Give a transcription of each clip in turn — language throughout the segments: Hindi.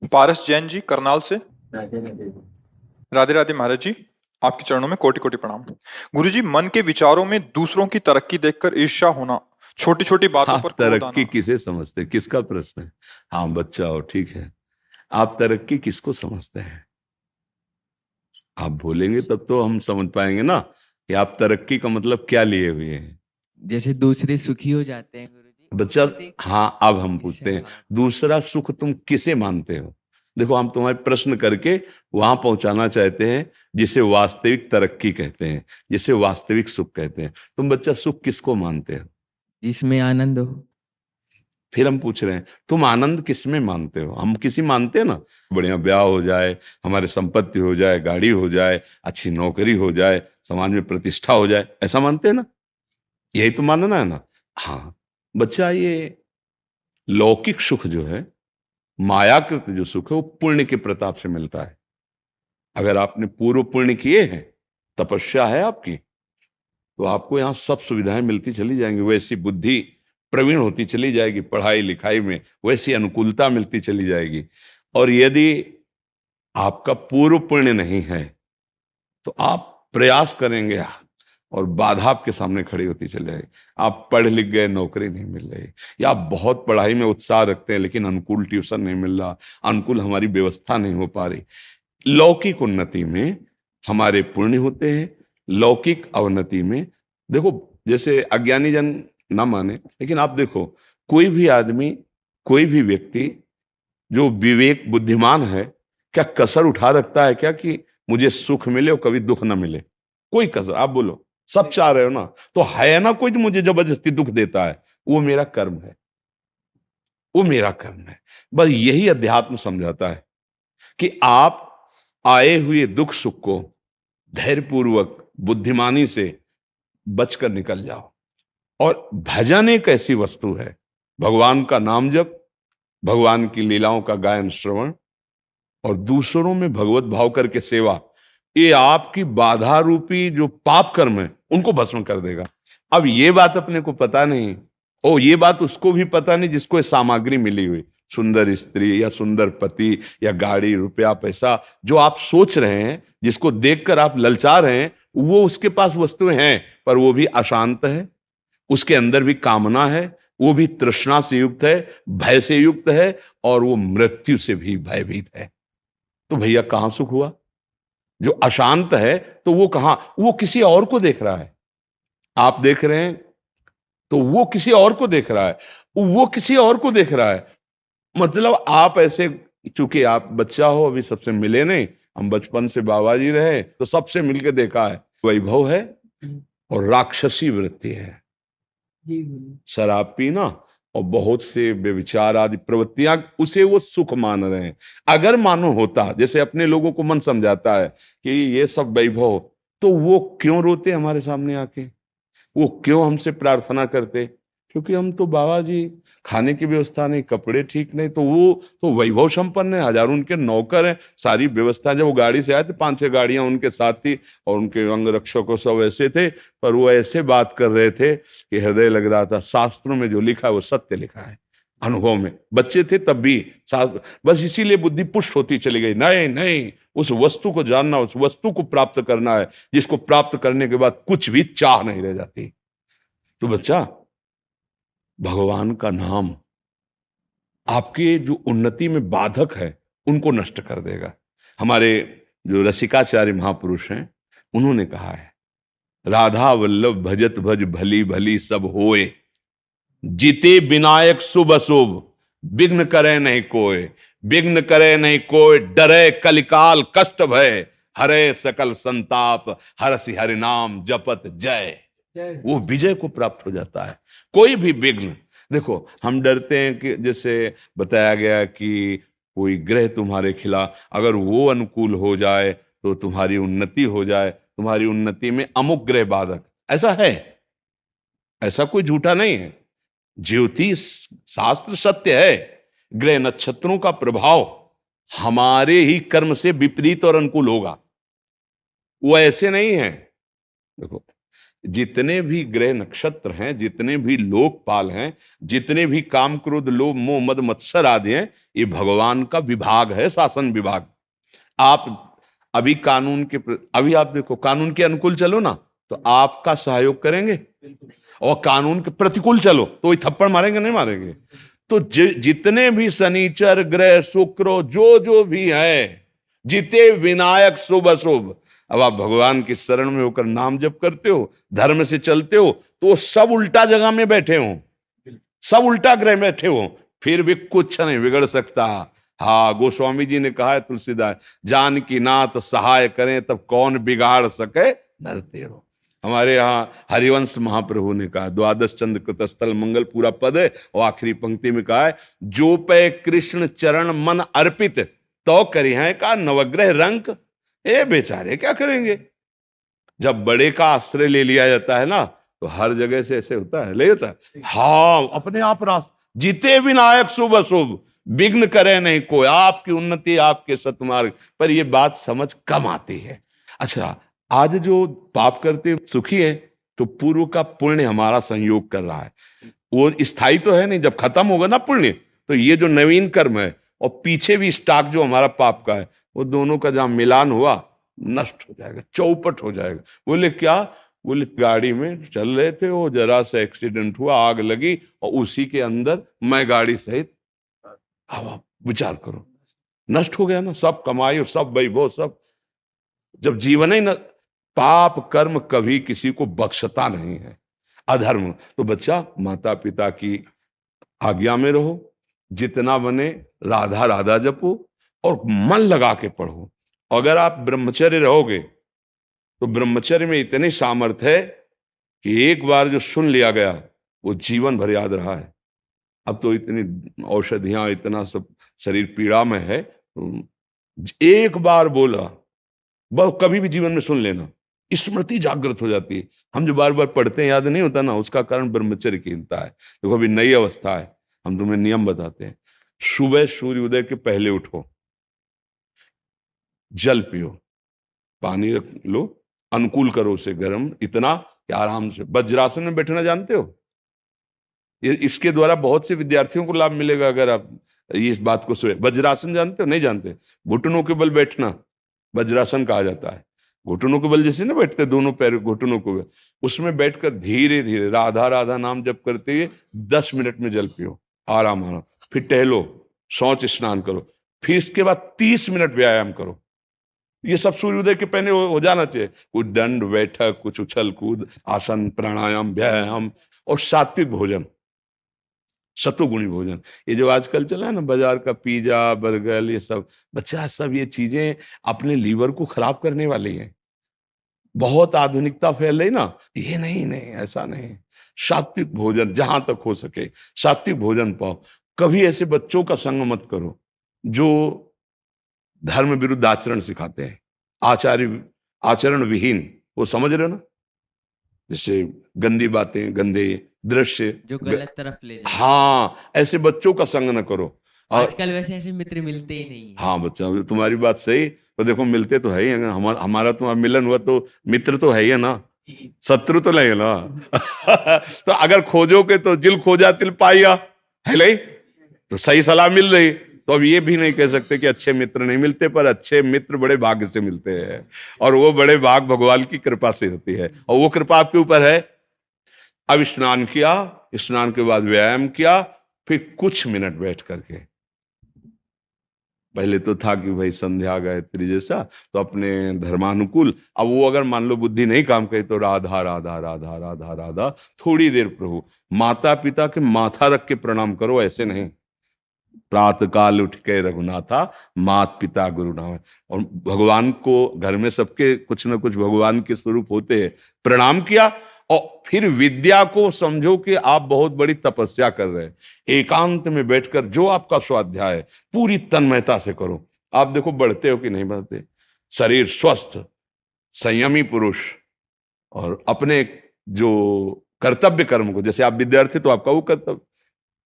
पारस जैन जी करनाल से। राधे राधे। राधे राधे महाराज जी। आपके चरणों में कोटि कोटि प्रणाम। गुरु जी, मन के विचारों में दूसरों की तरक्की देखकर ईर्ष्या होना, छोटी छोटी बातों आप पर क्रोध तरक्की आना। किसे समझते हैं? किसका प्रश्न है? हाँ बच्चा हो, ठीक है। आप तरक्की किसको समझते हैं? आप बोलेंगे तब तो हम समझ पाएंगे ना कि आप तरक्की का मतलब क्या लिए हुए हैं। जैसे दूसरे सुखी हो जाते हैं गुरुजी, बच्चा, उसको देख हाँ अब हम पूछते ईर्ष्या हैं, भाव। दूसरा सुख तुम किसे मानते हो? देखो, हम तुम्हारे प्रश्न करके वहां पहुंचाना चाहते हैं जिसे वास्तविक तरक्की कहते हैं, जिसे वास्तविक सुख कहते हैं। तुम बच्चा सुख किसको मानते हो? जिसमें आनंद हो। फिर हम पूछ रहे हैं तुम आनंद किसमें मानते हो? हम किसी मानते हैं ना, बढ़िया ब्याह हो जाए, हमारे संपत्ति हो जाए, गाड़ी हो जाए, अच्छी नौकरी हो जाए, समाज में प्रतिष्ठा हो जाए, ऐसा मानते हैं ना? यही तो मानना है ना। हाँ बच्चा, ये लौकिक सुख जो है, मायाकृत जो सुख है, वो पुण्य के प्रताप से मिलता है। अगर आपने पूर्व पुण्य किए हैं, तपस्या है आपकी, तो आपको यहाँ सब सुविधाएं मिलती चली जाएंगी। वैसी बुद्धि प्रवीण होती चली जाएगी, पढ़ाई लिखाई में वैसी अनुकूलता मिलती चली जाएगी। और यदि आपका पूर्व पुण्य नहीं है तो आप प्रयास करेंगे और बाधा आपके सामने खड़ी होती चली जाएगी। आप पढ़ लिख गए, नौकरी नहीं मिल रही, या आप बहुत पढ़ाई में उत्साह रखते हैं लेकिन अनुकूल ट्यूशन नहीं मिल रहा, अनुकूल हमारी व्यवस्था नहीं हो पा रही। लौकिक उन्नति में हमारे पुण्य होते हैं, लौकिक अवनति में देखो, जैसे अज्ञानी जन ना माने, लेकिन आप देखो, कोई भी आदमी, कोई भी व्यक्ति जो विवेक बुद्धिमान है, क्या कसर उठा रखता है क्या कि मुझे सुख मिले और कभी दुख ना मिले? कोई कसर, आप बोलो, सब चाह रहे हो ना, तो है ना कोई जो मुझे जबरदस्ती दुख देता है? वो मेरा कर्म है, वो मेरा कर्म है। बस यही अध्यात्म समझाता है कि आप आए हुए दुख सुख को धैर्यपूर्वक बुद्धिमानी से बचकर निकल जाओ। और भजन एक ऐसी वस्तु है, भगवान का नाम जप, भगवान की लीलाओं का गायन श्रवण और दूसरों में भगवत भाव करके सेवा, ये आपकी बाधा रूपी जो पाप कर्म है उनको भस्म कर देगा। अब ये बात अपने को पता नहीं, ओ ये बात उसको भी पता नहीं जिसको ये सामग्री मिली हुई, सुंदर स्त्री या सुंदर पति या गाड़ी, रुपया, पैसा, जो आप सोच रहे हैं, जिसको देखकर आप ललचा रहे हैं, वो उसके पास वस्तुएं हैं, पर वो भी अशांत है, उसके अंदर भी कामना है, वो भी तृष्णा से युक्त है, भय से युक्त है, और वो मृत्यु से भी भयभीत है। तो भैया कहां सुख हुआ? जो अशांत है तो वो कहां, वो किसी और को देख रहा है। आप देख रहे हैं तो वो किसी और को देख रहा है, वो किसी और को देख रहा है। मतलब आप ऐसे, चूंकि आप बच्चा हो, अभी सबसे मिले नहीं, हम बचपन से बाबा जी रहे तो सबसे मिलके देखा है, वैभव है और राक्षसी वृत्ति है, शराब पीना और बहुत से व्यभिचार आदि प्रवृत्तियां, उसे वो सुख मान रहे हैं। अगर मानो होता, जैसे अपने लोगों को मन समझाता है कि ये सब वैभव, तो वो क्यों रोते हमारे सामने आके? वो क्यों हमसे प्रार्थना करते? क्योंकि हम तो बाबा जी, खाने की व्यवस्था नहीं, कपड़े ठीक नहीं, तो वो तो वैभव संपन्न है, हजारों उनके नौकर हैं, सारी व्यवस्था। जब वो गाड़ी से आए थे, 5-6 गाड़ियां उनके साथ थी और उनके अंग रक्षकों सब ऐसे थे, पर वो ऐसे बात कर रहे थे कि हृदय लग रहा था शास्त्रों में जो लिखा है वो सत्य लिखा है। अनुभव में बच्चे थे तब भी शास्त्र, बस इसीलिए बुद्धि पुष्ट होती चली गई। नहीं नहीं, उस वस्तु को जानना, उस वस्तु को प्राप्त करना है, जिसको प्राप्त करने के बाद कुछ भी चाह नहीं रह जाती। तो बच्चा, भगवान का नाम आपके जो उन्नति में बाधक है उनको नष्ट कर देगा। हमारे जो रसिकाचार्य महापुरुष हैं, उन्होंने कहा है, राधा वल्लभ भजत भज भली भली सब होए, जीते विनायक शुभ अशुभ, विघ्न करे नहीं कोय, विघ्न करे नहीं कोय, डरे कलिकाल कष्ट भय, हरे सकल संताप, हरसि हरि नाम जपत जय। वो विजय को प्राप्त हो जाता है। कोई भी विघ्न, देखो हम डरते हैं कि जैसे बताया गया कि कोई ग्रह तुम्हारे खिलाफ, अगर वो अनुकूल हो जाए तो तुम्हारी उन्नति हो जाए, तुम्हारी उन्नति में अमुक ग्रह बाधक, ऐसा है, ऐसा कोई झूठा नहीं है। ज्योतिष शास्त्र सत्य है, ग्रह नक्षत्रों का प्रभाव हमारे ही कर्म से विपरीत और अनुकूल होगा, वो ऐसे नहीं है। देखो, जितने भी ग्रह नक्षत्र हैं, जितने भी लोकपाल हैं, जितने भी काम क्रोध लोभ मोह मद मत्सर आदि हैं, ये भगवान का विभाग है, शासन विभाग। आप अभी अभी आप देखो, कानून के अनुकूल चलो ना तो आपका सहयोग करेंगे, और कानून के प्रतिकूल चलो तो वही थप्पड़ मारेंगे, नहीं मारेंगे। तो जितने भी शनिचर ग्रह शुक्र जो जो भी है, जिते विनायक शुभ अशुभ, अब आप भगवान की शरण में होकर नाम जप करते हो, धर्म से चलते हो, तो वो सब उल्टा जगह में बैठे हो, सब उल्टा ग्रह में बैठे हो, फिर भी कुछ नहीं बिगड़ सकता। हाँ, गोस्वामी जी ने कहा है, तुलसीदास, जान की नाथ सहाय करें तब कौन बिगाड़ सके नरते रहो। हमारे यहाँ हरिवंश महाप्रभु ने कहा, द्वादश चंद्र कृतस्थल मंगल पूरा पद है, और आखिरी पंक्ति में कहा है, जो पे कृष्ण चरण मन अर्पित तो करी है का नवग्रह रंक। ए बेचारे क्या करेंगे, जब बड़े का आश्रय ले लिया जाता है ना, तो हर जगह से ऐसे होता है, ले जाता है। हाँ, अपने आप जीते विनायक शुभ अशुभ, विघ्न करे नहीं कोई, आपकी उन्नति आपके सतमार्ग पर। ये बात समझ कम आती है। अच्छा, आज जो पाप करते सुखी है, तो पूर्व का पुण्य हमारा संयोग कर रहा है, वो स्थायी तो है नहीं। जब खत्म होगा ना पुण्य, तो ये जो नवीन कर्म है और पीछे भी स्टॉक जो हमारा पाप का है, वो दोनों का जहां मिलान हुआ नष्ट हो जाएगा, चौपट हो जाएगा। बोले क्या? बोले गाड़ी में चल रहे थे, वो जरा सा एक्सीडेंट हुआ, आग लगी, और उसी के अंदर मैं गाड़ी सहित। अब आप विचार करो, नष्ट हो गया ना सब कमाई और सब वैभव सब। जब जीवन ही न, पाप कर्म कभी किसी को बख्शता नहीं है, अधर्म। तो बच्चा, माता पिता की आज्ञा में रहो, जितना बने राधा राधा जपो, और मन लगा के पढ़ो। अगर आप ब्रह्मचर्य रहोगे, तो ब्रह्मचर्य में इतनी सामर्थ्य है कि एक बार जो सुन लिया गया, वो जीवन भर याद रहा है। अब तो इतनी औषधियां, इतना सब शरीर पीड़ा में है, एक बार बोला बस, कभी भी जीवन में सुन लेना, स्मृति जागृत हो जाती है। हम जो बार बार पढ़ते हैं याद नहीं होता ना, उसका कारण ब्रह्मचर्य कीनता है। देखो अभी नई अवस्था है, हम तुम्हें नियम बताते हैं। सुबह सूर्य उदय के पहले उठो, जल पियो, पानी रख लो, अनुकूल करो उसे गर्म, इतना कि आराम से वज्रासन में बैठना जानते हो? इसके द्वारा बहुत से विद्यार्थियों को लाभ मिलेगा अगर आप इस बात को सुने। वज्रासन जानते हो? नहीं जानते? घुटनों के बल बैठना वज्रासन कहा जाता है। घुटनों के बल जैसे ना बैठते, दोनों पैर घुटनों को बल, उसमें बैठकर धीरे धीरे राधा राधा नाम जप करते हुए 10 मिनट में जल पियो, आराम आराम। फिर टहलो, शौच स्नान करो, फिर इसके बाद 30 मिनट व्यायाम करो। ये सब सूर्योदय के पहले हो जाना चाहिए। कुछ दंड बैठक, कुछ उछल कूद, आसन, प्राणायाम, व्यायाम, और सात्विक भोजन, सतोगुणी भोजन। ये जो आजकल चला है ना बाजार का पिज्जा बर्गर, ये सब बच्चा, सब ये चीजें अपने लीवर को खराब करने वाली हैं। बहुत आधुनिकता फैल रही ना, ये नहीं नहीं, ऐसा नहीं। सात्विक भोजन जहां तक हो सके सात्विक भोजन पाओ। कभी ऐसे बच्चों का संग मत करो जो धर्म विरुद्ध आचरण सिखाते हैं, आचरण विहीन, वो समझ रहे हो ना, जैसे गंदी बातें, गंदे दृश्य, जो गलत तरफ ले जाए। हाँ, ऐसे बच्चों का संग न करो। और आजकल वैसे ऐसे मित्र मिलते ही नहीं है। हाँ बच्चा, तुम्हारी बात सही, तो देखो मिलते तो है ही है। हमारा तुम्हारा मिलन हुआ तो मित्र तो है ही है ना, शत्रु तो नहीं है ना। तो अगर खोजोगे तो जिल खोजा तिल पाइया, है नहीं? तो सही सलाह मिल रही, तो अब ये भी नहीं कह सकते कि अच्छे मित्र नहीं मिलते, पर अच्छे मित्र बड़े भाग्य से मिलते हैं, और वो बड़े भाग भगवान की कृपा से होती है, और वो कृपा आपके ऊपर है। अब स्नान किया, स्नान के बाद व्यायाम किया, फिर कुछ मिनट बैठ करके, पहले तो था कि भाई संध्या गायत्री जैसा, तो अपने धर्मानुकूल। अब वो अगर मान लो बुद्धि नहीं काम करे, तो राधा राधा राधा राधा राधा, थोड़ी देर प्रभु। माता पिता के माथा रख के प्रणाम करो, ऐसे नहीं। प्रातः काल उठ के रघुनाथा, मात पिता गुरु नाम। और भगवान को घर में सबके कुछ ना कुछ भगवान के स्वरूप होते हैं, प्रणाम किया, और फिर विद्या को समझो कि आप बहुत बड़ी तपस्या कर रहे हैं। एकांत में बैठकर जो आपका स्वाध्याय है पूरी तन्मयता से करो। आप देखो बढ़ते हो कि नहीं बढ़ते, शरीर स्वस्थ, संयमी पुरुष, और अपने जो कर्तव्य कर्म को, जैसे आप विद्यार्थी तो आपका वो कर्तव्य,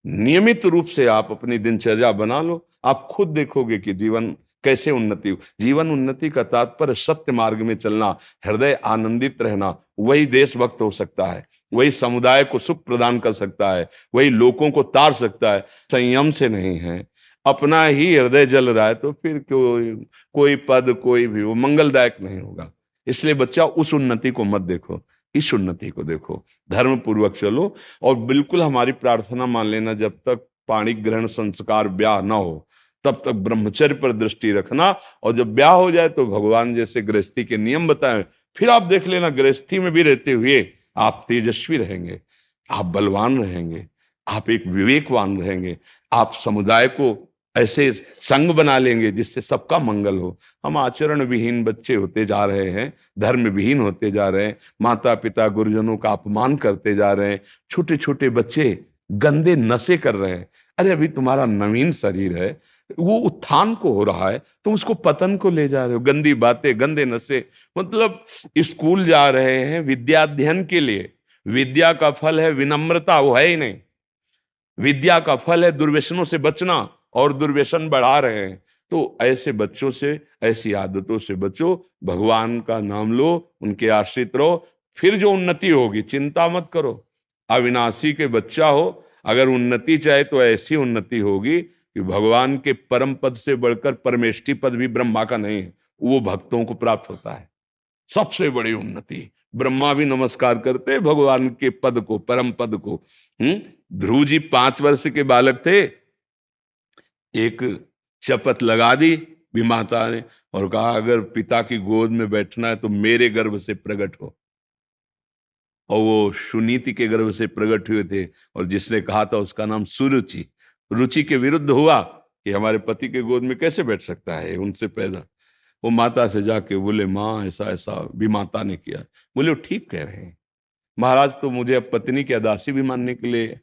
नियमित रूप से आप अपनी दिनचर्या बना लो। आप खुद देखोगे कि जीवन कैसे उन्नति हो? जीवन उन्नति का तात्पर्य सत्य मार्ग में चलना, हृदय आनंदित रहना। वही देशभक्त हो सकता है, वही समुदाय को सुख प्रदान कर सकता है, वही लोगों को तार सकता है। संयम से नहीं है, अपना ही हृदय जल रहा है, तो फिर कोई पद कोई भी वो मंगलदायक नहीं होगा। इसलिए बच्चा उस उन्नति को मत देखो, इस उन्नति को देखो, धर्म पूर्वक चलो। और बिल्कुल हमारी प्रार्थना मान लेना, जब तक पाणी ग्रहण संस्कार ब्याह ना हो तब तक ब्रह्मचर्य पर दृष्टि रखना। और जब ब्याह हो जाए तो भगवान जैसे गृहस्थी के नियम बताए, फिर आप देख लेना, गृहस्थी में भी रहते हुए आप तेजस्वी रहेंगे, आप बलवान रहेंगे, आप एक विवेकवान रहेंगे, आप समुदाय को ऐसे संग बना लेंगे जिससे सबका मंगल हो। हम आचरण विहीन बच्चे होते जा रहे हैं, धर्म विहीन होते जा रहे हैं, माता पिता गुरुजनों का अपमान करते जा रहे हैं, छोटे छोटे बच्चे गंदे नशे कर रहे हैं। अरे अभी तुम्हारा नवीन शरीर है, वो उत्थान को हो रहा है, तुम उसको पतन को ले जा रहे हो। गंदी बातें, गंदे नशे, मतलब स्कूल जा रहे हैं विद्याध्ययन के लिए, विद्या का फल है विनम्रता, वो है ही नहीं। विद्या का फल है दुर्व्यसनों से बचना, और दुर्व्यसन बढ़ा रहे हैं। तो ऐसे बच्चों से, ऐसी आदतों से बचो, भगवान का नाम लो, उनके आश्रित रहो, फिर जो उन्नति होगी चिंता मत करो। अविनाशी के बच्चा हो, अगर उन्नति चाहे तो ऐसी उन्नति होगी कि भगवान के परम पद से बढ़कर परमेष्ठी पद भी ब्रह्मा का नहीं है, वो भक्तों को प्राप्त होता है। सबसे बड़ी उन्नति, ब्रह्मा भी नमस्कार करते हैं भगवान के पद को, परम पद को। ध्रुव जी 5 वर्ष के बालक थे, एक शपथ लगा दी विमाता ने और कहा, अगर पिता की गोद में बैठना है तो मेरे गर्भ से प्रकट हो। और वो सुनीति के गर्भ से प्रकट हुए थे, और जिसने कहा था उसका नाम सुरुचि। रुचि के विरुद्ध हुआ कि हमारे पति के गोद में कैसे बैठ सकता है, उनसे पैदा। वो माता से जाके बोले, माँ ऐसा ऐसा विमाता ने किया। बोले वो ठीक कह रहे हैं महाराज, तो मुझे अब पत्नी की दासी भी मानने के लिए,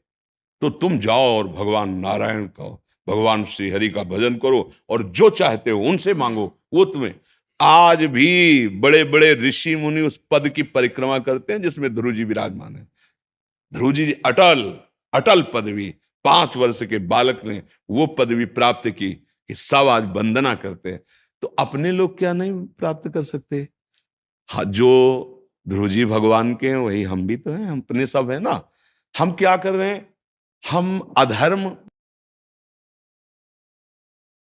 तो तुम जाओ और भगवान नारायण का, भगवान श्री हरि का भजन करो, और जो चाहते हो उनसे मांगो, वो तुम्हें। आज भी बड़े बड़े ऋषि मुनि उस पद की परिक्रमा करते हैं जिसमें ध्रुव जी विराजमान है। ध्रुव जी अटल अटल पदवी, 5 वर्ष के बालक ने वो पदवी प्राप्त की कि सब आज वंदना करते हैं। तो अपने लोग क्या नहीं प्राप्त कर सकते? हाँ, जो ध्रुव जी भगवान के हैं वही हम भी तो हैं, हम अपने सब है ना। हम क्या कर रहे हैं? हम अधर्म